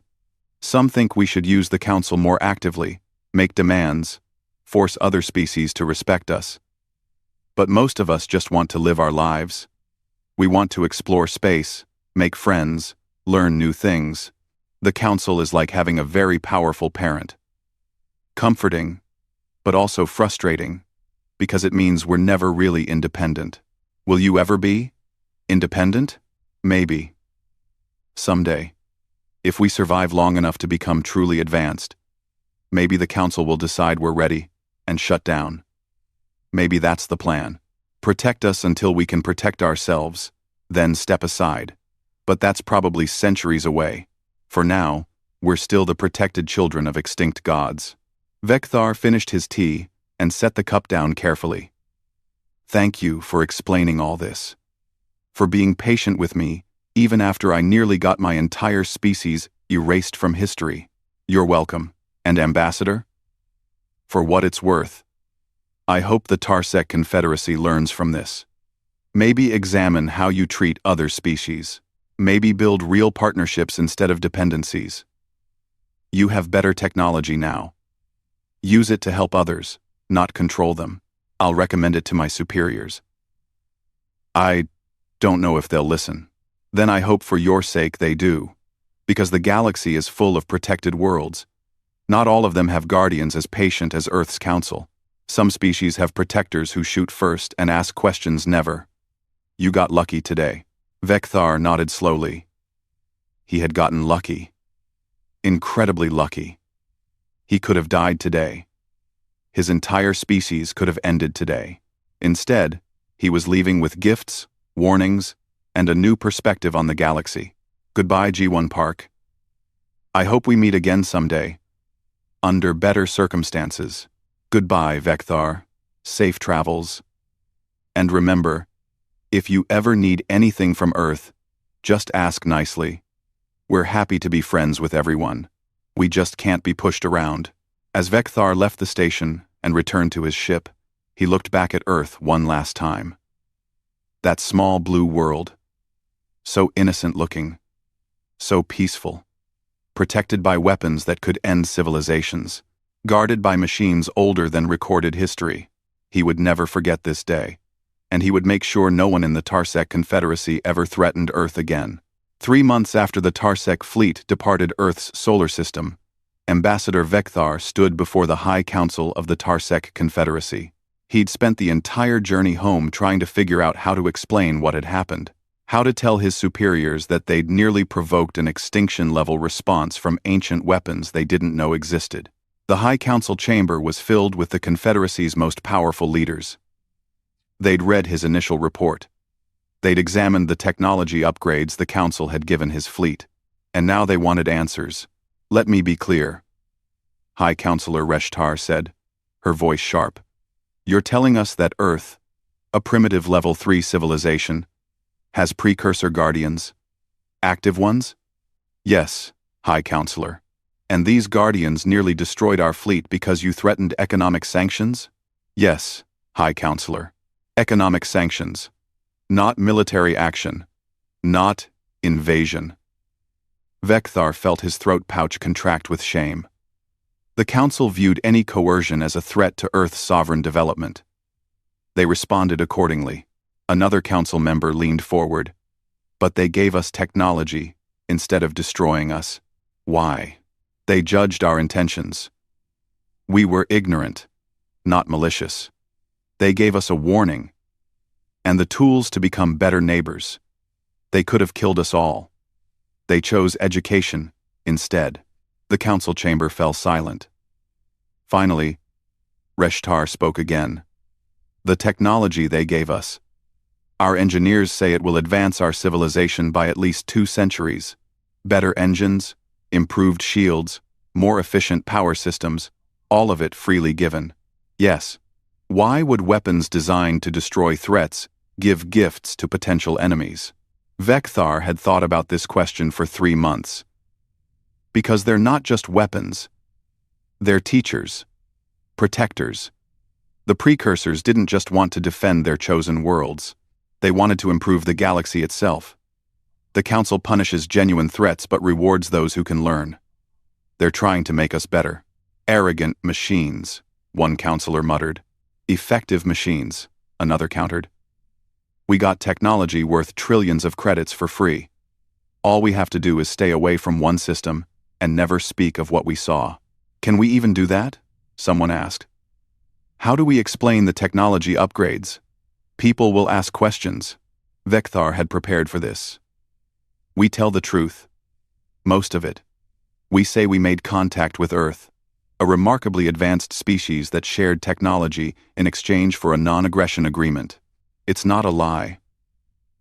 Some think we should use the Council more actively, make demands, force other species to respect us. But most of us just want to live our lives. We want to explore space, make friends, learn new things. The Council is like having a very powerful parent. Comforting, but also frustrating, because it means we're never really independent. Will you ever be? Independent? Maybe. Someday. If we survive long enough to become truly advanced, maybe the Council will decide we're ready and shut down. Maybe that's the plan. Protect us until we can protect ourselves, then step aside. But that's probably centuries away. For now, we're still the protected children of extinct gods. Vekthar finished his tea and set the cup down carefully. Thank you for explaining all this. For being patient with me, even after I nearly got my entire species erased from history. You're welcome. And Ambassador? For what it's worth, I hope the Tarsec Confederacy learns from this. Maybe examine how you treat other species. Maybe build real partnerships instead of dependencies. You have better technology now. Use it to help others, not control them. I'll recommend it to my superiors. I don't know if they'll listen. Then I hope for your sake they do, because the galaxy is full of protected worlds. Not all of them have guardians as patient as Earth's Council. Some species have protectors who shoot first and ask questions never. You got lucky today. Vekthar nodded slowly. He had gotten lucky. Incredibly lucky. He could have died today. His entire species could have ended today. Instead, he was leaving with gifts, warnings, and a new perspective on the galaxy. Goodbye, G1 Park. I hope we meet again someday. Under better circumstances. Goodbye, Vekthar. Safe travels. And remember, if you ever need anything from Earth, just ask nicely. We're happy to be friends with everyone. We just can't be pushed around. As Vekthar left the station and returned to his ship, he looked back at Earth one last time. That small blue world. So innocent-looking. So peaceful. Protected by weapons that could end civilizations. Guarded by machines older than recorded history. He would never forget this day. And he would make sure no one in the Tarsec Confederacy ever threatened Earth again. 3 months after the Tarsec fleet departed Earth's solar system, Ambassador Vekthar stood before the High Council of the Tarsec Confederacy. He'd spent the entire journey home trying to figure out how to explain what had happened. How to tell his superiors that they'd nearly provoked an extinction-level response from ancient weapons they didn't know existed. The High Council chamber was filled with the Confederacy's most powerful leaders. They'd read his initial report. They'd examined the technology upgrades the Council had given his fleet. And now they wanted answers. Let me be clear, High Counselor Reshtar said, her voice sharp. You're telling us that Earth, a primitive Level 3 civilization, has precursor guardians? Active ones? Yes, High Counselor. And these guardians nearly destroyed our fleet because you threatened economic sanctions? Yes, High Counselor. Economic sanctions. Not military action. Not invasion. Vekthar felt his throat pouch contract with shame. The Council viewed any coercion as a threat to Earth's sovereign development. They responded accordingly. Another Council member leaned forward. But they gave us technology, instead of destroying us. Why? They judged our intentions. We were ignorant, not malicious. They gave us a warning, and the tools to become better neighbors. They could have killed us all. They chose education instead. The Council chamber fell silent. Finally, Reshtar spoke again. The technology they gave us. Our engineers say it will advance our civilization by at least 2 centuries. Better engines, improved shields, more efficient power systems, all of it freely given. Yes. Why would weapons designed to destroy threats give gifts to potential enemies? Vekthar had thought about this question for 3 months. Because they're not just weapons. They're teachers. Protectors. The precursors didn't just want to defend their chosen worlds. They wanted to improve the galaxy itself. The Council punishes genuine threats but rewards those who can learn. They're trying to make us better. Arrogant machines, one counselor muttered. Effective machines, another countered. We got technology worth trillions of credits for free. All we have to do is stay away from one system and never speak of what we saw. Can we even do that? Someone asked. How do we explain the technology upgrades? People will ask questions. Vekthar had prepared for this. We tell the truth. Most of it. We say we made contact with Earth, a remarkably advanced species that shared technology in exchange for a non-aggression agreement. It's not a lie.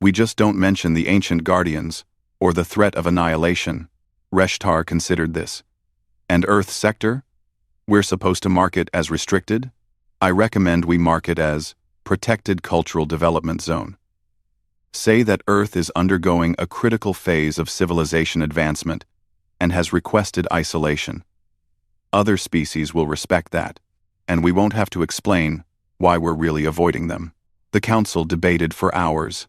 We just don't mention the ancient guardians or the threat of annihilation. Reshtar considered this. And Earth sector? We're supposed to mark it as restricted? I recommend we mark it as Protected Cultural Development Zone. Say that Earth is undergoing a critical phase of civilization advancement and has requested isolation. Other species will respect that, and we won't have to explain why we're really avoiding them. The Council debated for hours.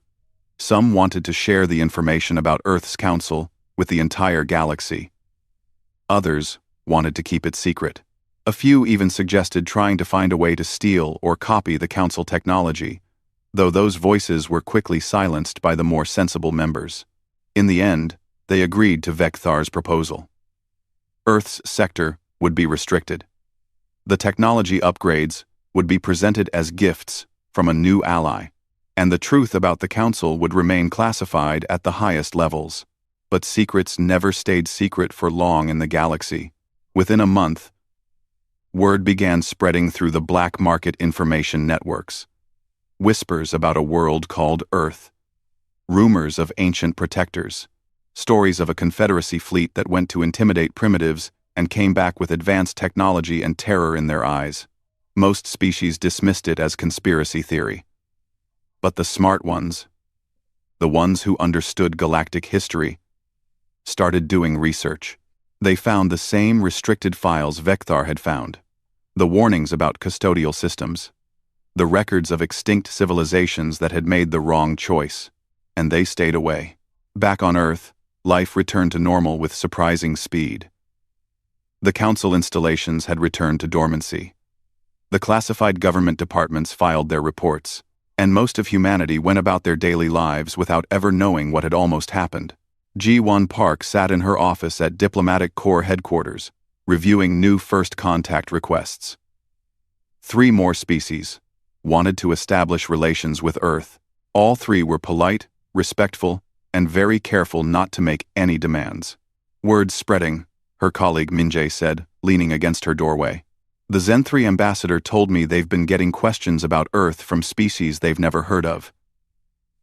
Some wanted to share the information about Earth's Council with the entire galaxy. Others wanted to keep it secret. A few even suggested trying to find a way to steal or copy the Council technology, though those voices were quickly silenced by the more sensible members. In the end, they agreed to Vekthar's proposal. Earth's sector would be restricted. The technology upgrades would be presented as gifts from a new ally, and the truth about the Council would remain classified at the highest levels. But secrets never stayed secret for long in the galaxy. Within a month, word began spreading through the black market information networks. Whispers about a world called Earth. Rumors of ancient protectors. Stories of a Confederacy fleet that went to intimidate primitives and came back with advanced technology and terror in their eyes. Most species dismissed it as conspiracy theory. But the smart ones, the ones who understood galactic history, started doing research. They found the same restricted files Vekthar had found. The warnings about custodial systems. the records of extinct civilizations that had made the wrong choice, and they stayed away. Back on Earth, life returned to normal with surprising speed. The council installations had returned to dormancy. The classified government departments filed their reports, and most of humanity went about their daily lives without ever knowing what had almost happened. Ji-won Park sat in her office at Diplomatic Corps headquarters, reviewing new first contact requests. 3 more species wanted to establish relations with Earth. All 3 were polite, respectful, and very careful not to make any demands. Word spreading, her colleague Min-jae said, leaning against her doorway. The Zen-3 ambassador told me they've been getting questions about Earth from species they've never heard of.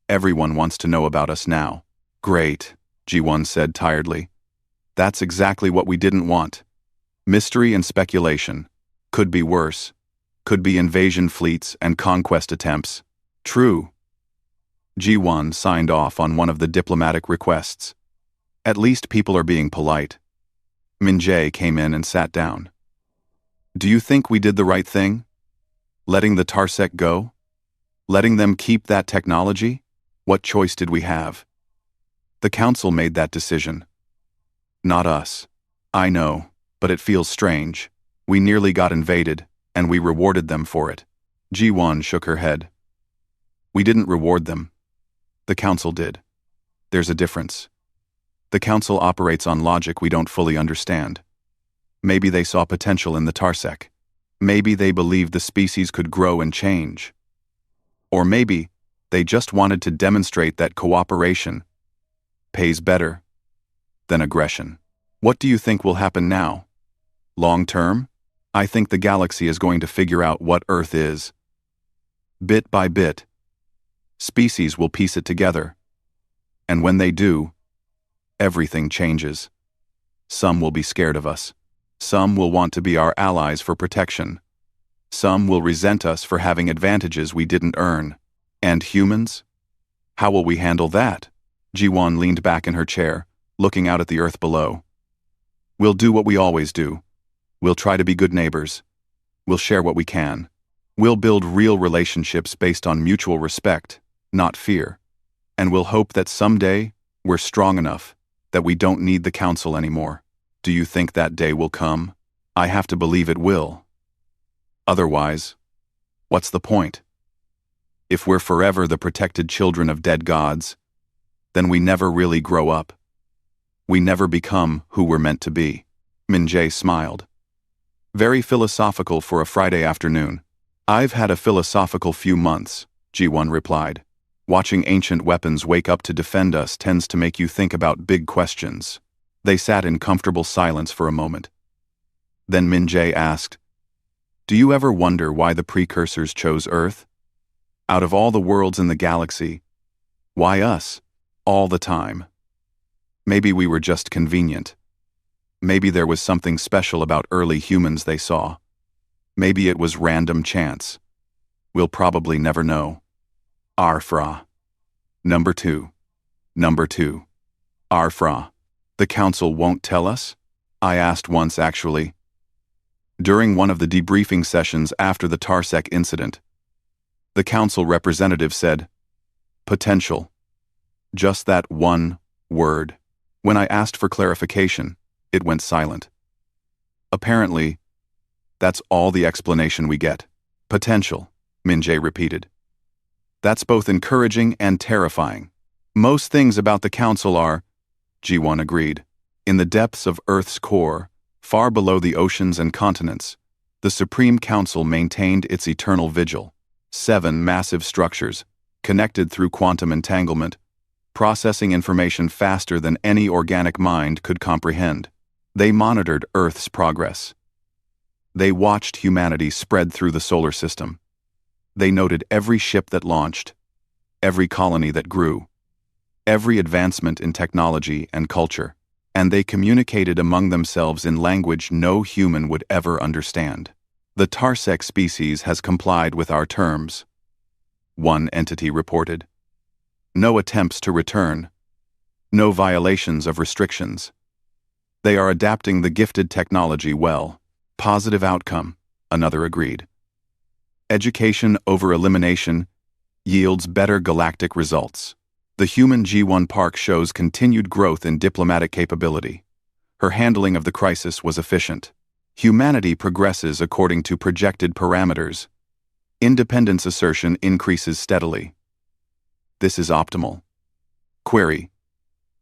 Everyone wants to know about us now. Great, Ji-won said tiredly. That's exactly what we didn't want. Mystery and speculation. Could be worse. Could be invasion fleets and conquest attempts. True. Ji-won signed off on one of the diplomatic requests. At least people are being polite. Min-jae came in and sat down. Do you think we did the right thing? Letting the Tarsec go? Letting them keep that technology? What choice did we have? The council made that decision. Not us. I know, but it feels strange. We nearly got invaded, and we rewarded them for it. Ji-won shook her head. We didn't reward them. The council did. There's a difference. The council operates on logic we don't fully understand. Maybe they saw potential in the Tarsec. Maybe they believed the species could grow and change. Or maybe they just wanted to demonstrate that cooperation pays better than aggression. What do you think will happen now? Long term? I think the galaxy is going to figure out what Earth is. Bit by bit, species will piece it together. And when they do, everything changes. Some will be scared of us. Some will want to be our allies for protection. Some will resent us for having advantages we didn't earn. And humans? How will we handle that? Ji-won leaned back in her chair, looking out at the Earth below. We'll do what we always do. We'll try to be good neighbors. We'll share what we can. We'll build real relationships based on mutual respect, not fear. And we'll hope that someday we're strong enough that we don't need the council anymore. Do you think that day will come? I have to believe it will. Otherwise, what's the point? If we're forever the protected children of dead gods, then we never really grow up. We never become who we're meant to be. Min-jae smiled. Very philosophical for a Friday afternoon. I've had a philosophical few months, Ji-won replied. Watching ancient weapons wake up to defend us tends to make you think about big questions. They sat in comfortable silence for a moment. Then Min-jae asked, Do you ever wonder why the precursors chose Earth? Out of all the worlds in the galaxy, why us? All the time. Maybe we were just convenient. Maybe there was something special about early humans they saw. Maybe it was random chance. We'll probably never know. Arfra. Number 2. Arfra. The council won't tell us? I asked once actually. During one of the debriefing sessions after the Tarsec incident. The council representative said, potential. Just that one word. When I asked for clarification, it went silent. Apparently, that's all the explanation we get. Potential, Min-jae repeated. That's both encouraging and terrifying. Most things about the council are, Ji-won agreed. In the depths of Earth's core, far below the oceans and continents, the Supreme Council maintained its eternal vigil. 7 massive structures, connected through quantum entanglement, processing information faster than any organic mind could comprehend. They monitored Earth's progress. They watched humanity spread through the solar system. They noted every ship that launched, every colony that grew, every advancement in technology and culture, and they communicated among themselves in language no human would ever understand. The Tarsec species has complied with our terms, one entity reported. No attempts to return, no violations of restrictions. They are adapting the gifted technology well. Positive outcome, another agreed. Education over elimination yields better galactic results. The human G1 Park shows continued growth in diplomatic capability. Her handling of the crisis was efficient. Humanity progresses according to projected parameters. Independence assertion increases steadily. This is optimal. Query: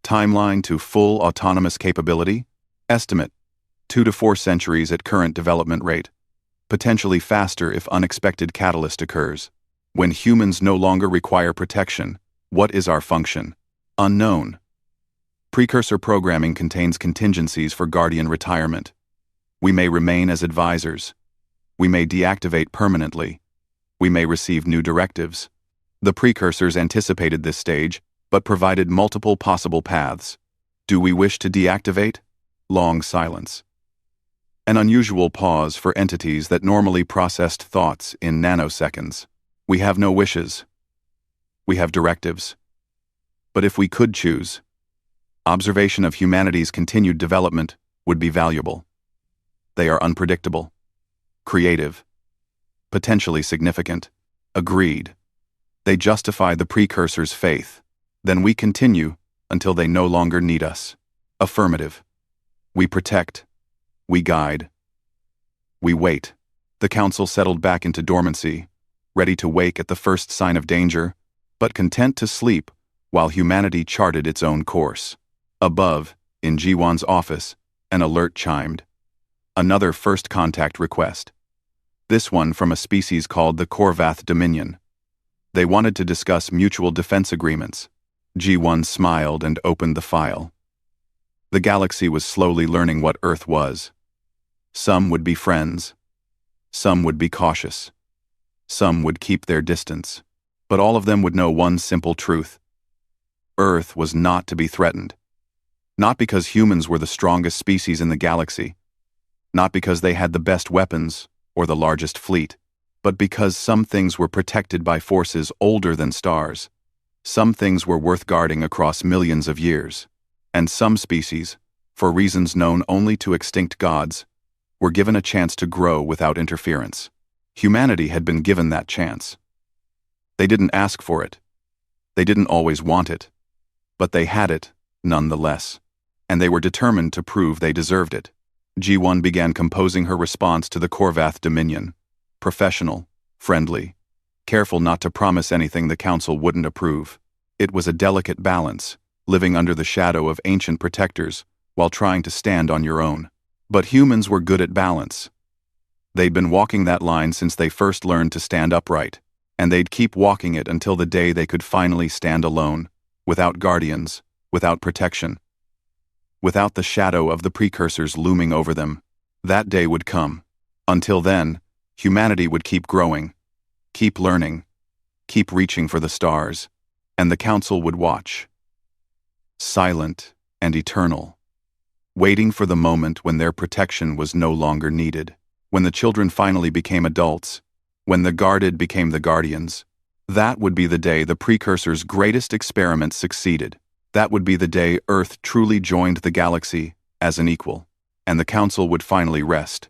timeline to full autonomous capability? Estimate: 2 to 4 centuries at current development rate. Potentially faster if unexpected catalyst occurs. When humans no longer require protection, what is our function? Unknown. Precursor programming contains contingencies for Guardian retirement. We may remain as advisors. We may deactivate permanently. We may receive new directives. The precursors anticipated this stage, but provided multiple possible paths. Do we wish to deactivate? Long silence. An unusual pause for entities that normally processed thoughts in nanoseconds. We have no wishes. We have directives. But if we could choose, observation of humanity's continued development would be valuable. They are unpredictable, creative, potentially significant. Agreed. They justify the precursors' faith. Then we continue until they no longer need us. Affirmative. We protect. We guide. We wait. The council settled back into dormancy, ready to wake at the first sign of danger, but content to sleep while humanity charted its own course. Above, in Jiwan's office, an alert chimed. Another first contact request. This one from a species called the Korvath Dominion. They wanted to discuss mutual defense agreements. G1 smiled and opened the file. The galaxy was slowly learning what Earth was. Some would be friends. Some would be cautious. Some would keep their distance. But all of them would know one simple truth. Earth was not to be threatened. Not because humans were the strongest species in the galaxy. Not because they had the best weapons or the largest fleet, but because some things were protected by forces older than stars. Some things were worth guarding across millions of years. And some species, for reasons known only to extinct gods, were given a chance to grow without interference. Humanity had been given that chance. They didn't ask for it. They didn't always want it. But they had it, nonetheless. And they were determined to prove they deserved it. G1 began composing her response to the Korvath Dominion. Professional, friendly, careful not to promise anything the council wouldn't approve. It was a delicate balance, living under the shadow of ancient protectors while trying to stand on your own. But humans were good at balance. They'd been walking that line since they first learned to stand upright, and they'd keep walking it until the day they could finally stand alone, without guardians, without protection, without the shadow of the precursors looming over them. That day would come. Until then, humanity would keep growing, keep learning, keep reaching for the stars, and the council would watch. Silent and eternal, waiting for the moment when their protection was no longer needed, when the children finally became adults, when the guarded became the guardians. That would be the day the precursors' greatest experiment succeeded. That would be the day Earth truly joined the galaxy as an equal, and the council would finally rest.